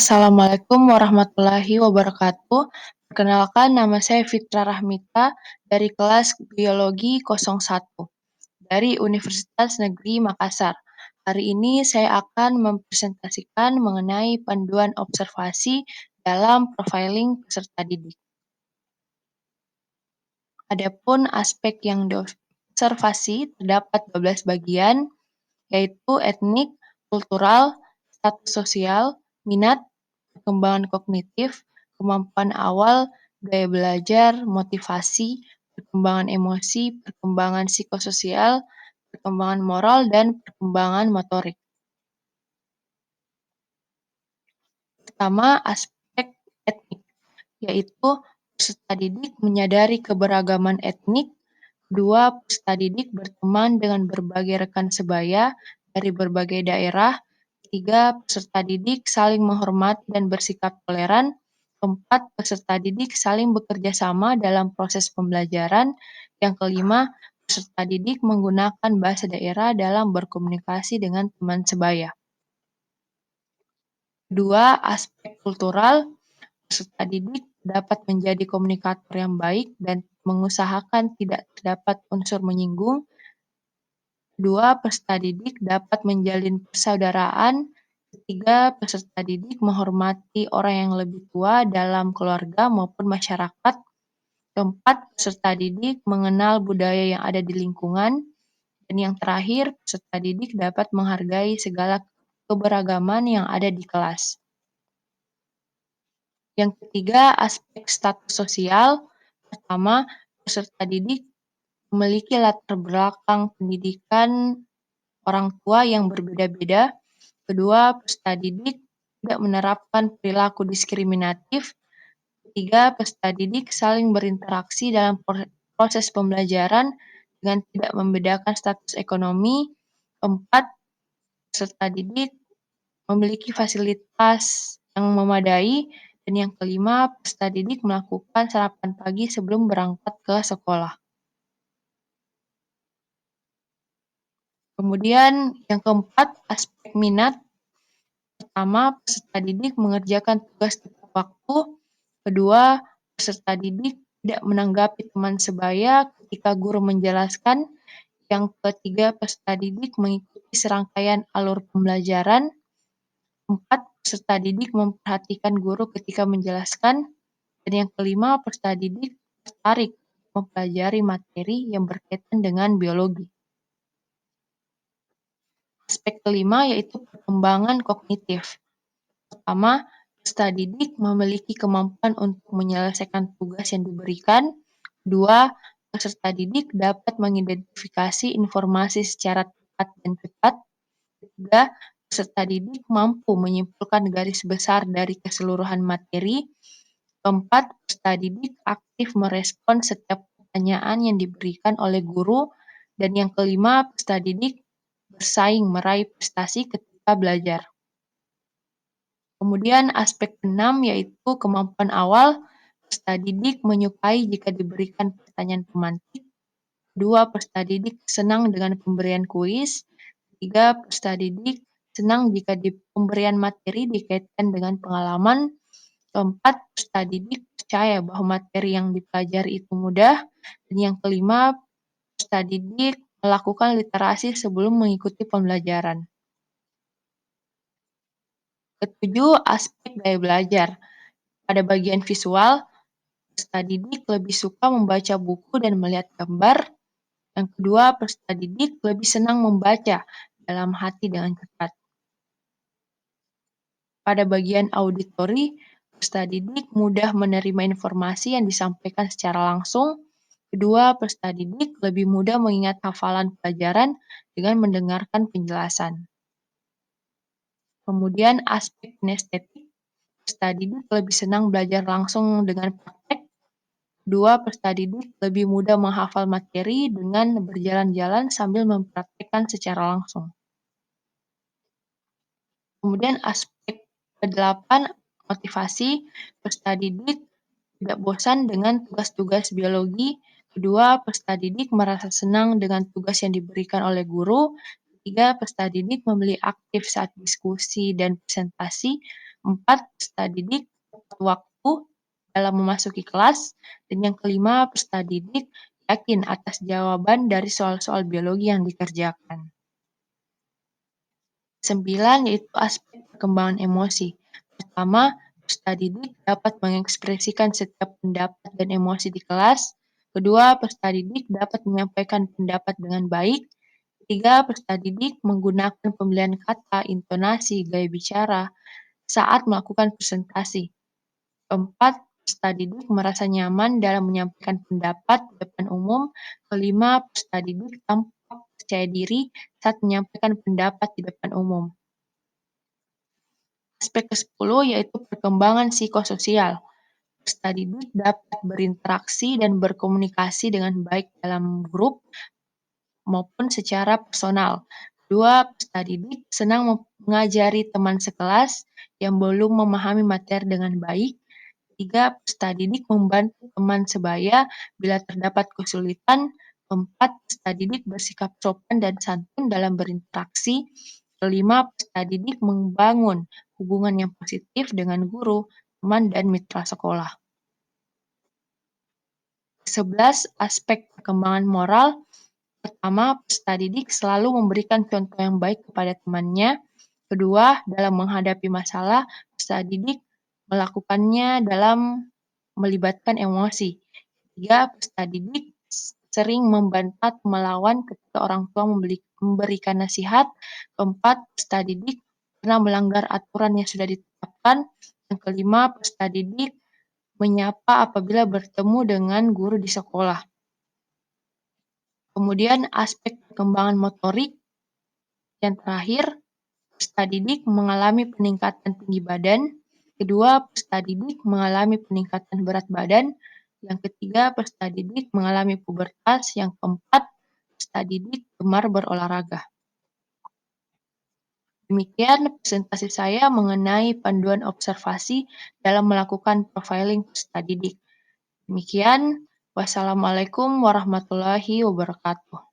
Assalamualaikum warahmatullahi wabarakatuh. Perkenalkan, nama saya Fitra Rahmita dari kelas Biologi 01 dari Universitas Negeri Makassar. Hari ini saya akan mempresentasikan mengenai panduan observasi dalam profiling peserta didik. Adapun aspek yang diobservasi terdapat 12 bagian, yaitu etnik, kultural, status sosial, minat, perkembangan kognitif, kemampuan awal, gaya belajar, motivasi, perkembangan emosi, perkembangan psikososial, perkembangan moral, dan perkembangan motorik. Pertama, aspek etnik, yaitu peserta didik menyadari keberagaman etnik. Kedua, peserta didik berteman dengan berbagai rekan sebaya dari berbagai daerah. Ketiga, peserta didik saling menghormati dan bersikap toleran. Keempat, peserta didik saling bekerja sama dalam proses pembelajaran. Yang kelima, peserta didik menggunakan bahasa daerah dalam berkomunikasi dengan teman sebaya. Kedua, aspek kultural. Peserta didik dapat menjadi komunikator yang baik dan mengusahakan tidak terdapat unsur menyinggung. Kedua, peserta didik dapat menjalin persaudaraan. Ketiga, peserta didik menghormati orang yang lebih tua dalam keluarga maupun masyarakat. Keempat, peserta didik mengenal budaya yang ada di lingkungan. Dan yang terakhir, peserta didik dapat menghargai segala keberagaman yang ada di kelas. Yang ketiga, aspek status sosial. Pertama, peserta didik memiliki latar belakang pendidikan orang tua yang berbeda-beda. Kedua, peserta didik tidak menerapkan perilaku diskriminatif. Ketiga, peserta didik saling berinteraksi dalam proses pembelajaran dengan tidak membedakan status ekonomi. Keempat, peserta didik memiliki fasilitas yang memadai. Dan yang kelima, peserta didik melakukan sarapan pagi sebelum berangkat ke sekolah. Kemudian yang keempat, aspek minat. Pertama, peserta didik mengerjakan tugas tepat waktu. Kedua, peserta didik tidak menanggapi teman sebaya ketika guru menjelaskan. Yang ketiga, peserta didik mengikuti serangkaian alur pembelajaran. Keempat, peserta didik memperhatikan guru ketika menjelaskan. Dan yang kelima, peserta didik tertarik mempelajari materi yang berkaitan dengan biologi. Aspek kelima yaitu perkembangan kognitif. Pertama, peserta didik memiliki kemampuan untuk menyelesaikan tugas yang diberikan. Kedua, peserta didik dapat mengidentifikasi informasi secara tepat dan cepat. Ketiga, peserta didik mampu menyimpulkan garis besar dari keseluruhan materi. Keempat, peserta didik aktif merespon setiap pertanyaan yang diberikan oleh guru. Dan yang kelima, peserta didik bersaing meraih prestasi ketika belajar. Kemudian aspek keenam yaitu kemampuan awal. Peserta didik menyukai jika diberikan pertanyaan pemantik. Kedua, peserta didik senang dengan pemberian kuis. Ketiga, peserta didik senang jika pemberian materi dikaitkan dengan pengalaman. Keempat, peserta didik percaya bahwa materi yang dipelajari itu mudah. Dan yang kelima, peserta didik melakukan literasi sebelum mengikuti pembelajaran. Ketujuh, aspek gaya belajar. Pada bagian visual, peserta didik lebih suka membaca buku dan melihat gambar. Yang kedua, peserta didik lebih senang membaca dalam hati dengan cepat. Pada bagian auditori, peserta didik mudah menerima informasi yang disampaikan secara langsung. Kedua, peserta didik lebih mudah mengingat hafalan pelajaran dengan mendengarkan penjelasan. Kemudian aspek kinestetik, peserta didik lebih senang belajar langsung dengan praktek. Kedua, peserta didik lebih mudah menghafal materi dengan berjalan-jalan sambil mempraktikkan secara langsung. Kemudian aspek ke-8, motivasi. Peserta didik tidak bosan dengan tugas-tugas biologi. Kedua, peserta didik merasa senang dengan tugas yang diberikan oleh guru. Ketiga, peserta didik memilih aktif saat diskusi dan presentasi. 4. Peserta didik tepat waktu dalam memasuki kelas. Dan yang kelima, peserta didik yakin atas jawaban dari soal-soal biologi yang dikerjakan. 9, yaitu aspek perkembangan emosi. Pertama, peserta didik dapat mengekspresikan setiap pendapat dan emosi di kelas. Kedua, peserta didik dapat menyampaikan pendapat dengan baik. Ketiga, peserta didik menggunakan pemilihan kata, intonasi, gaya bicara saat melakukan presentasi. Keempat, peserta didik merasa nyaman dalam menyampaikan pendapat di depan umum. Kelima, peserta didik tampak percaya diri saat menyampaikan pendapat di depan umum. Aspek ke-10 yaitu perkembangan psikososial. Peserta didik dapat berinteraksi dan berkomunikasi dengan baik dalam grup maupun secara personal. Kedua, peserta didik senang mengajari teman sekelas yang belum memahami materi dengan baik. Ketiga, peserta didik membantu teman sebaya bila terdapat kesulitan. Keempat, peserta didik bersikap sopan dan santun dalam berinteraksi. Kelima, peserta didik membangun hubungan yang positif dengan guru, teman, dan mitra sekolah. 11. Aspek perkembangan moral. Pertama, peserta didik selalu memberikan contoh yang baik kepada temannya. Kedua, dalam menghadapi masalah, peserta didik melakukannya dalam melibatkan emosi. Ketiga, peserta didik sering membantah melawan ketika orang tua memberikan nasihat. Keempat, peserta didik pernah melanggar aturan yang sudah ditetapkan. Yang kelima, peserta didik menyapa apabila bertemu dengan guru di sekolah. Kemudian aspek perkembangan motorik. Yang terakhir, peserta didik mengalami peningkatan tinggi badan. Kedua, peserta didik mengalami peningkatan berat badan. Yang ketiga, peserta didik mengalami pubertas. Yang keempat, peserta didik gemar berolahraga. Demikian presentasi saya mengenai panduan observasi dalam melakukan profiling peserta didik. Demikian, wassalamualaikum warahmatullahi wabarakatuh.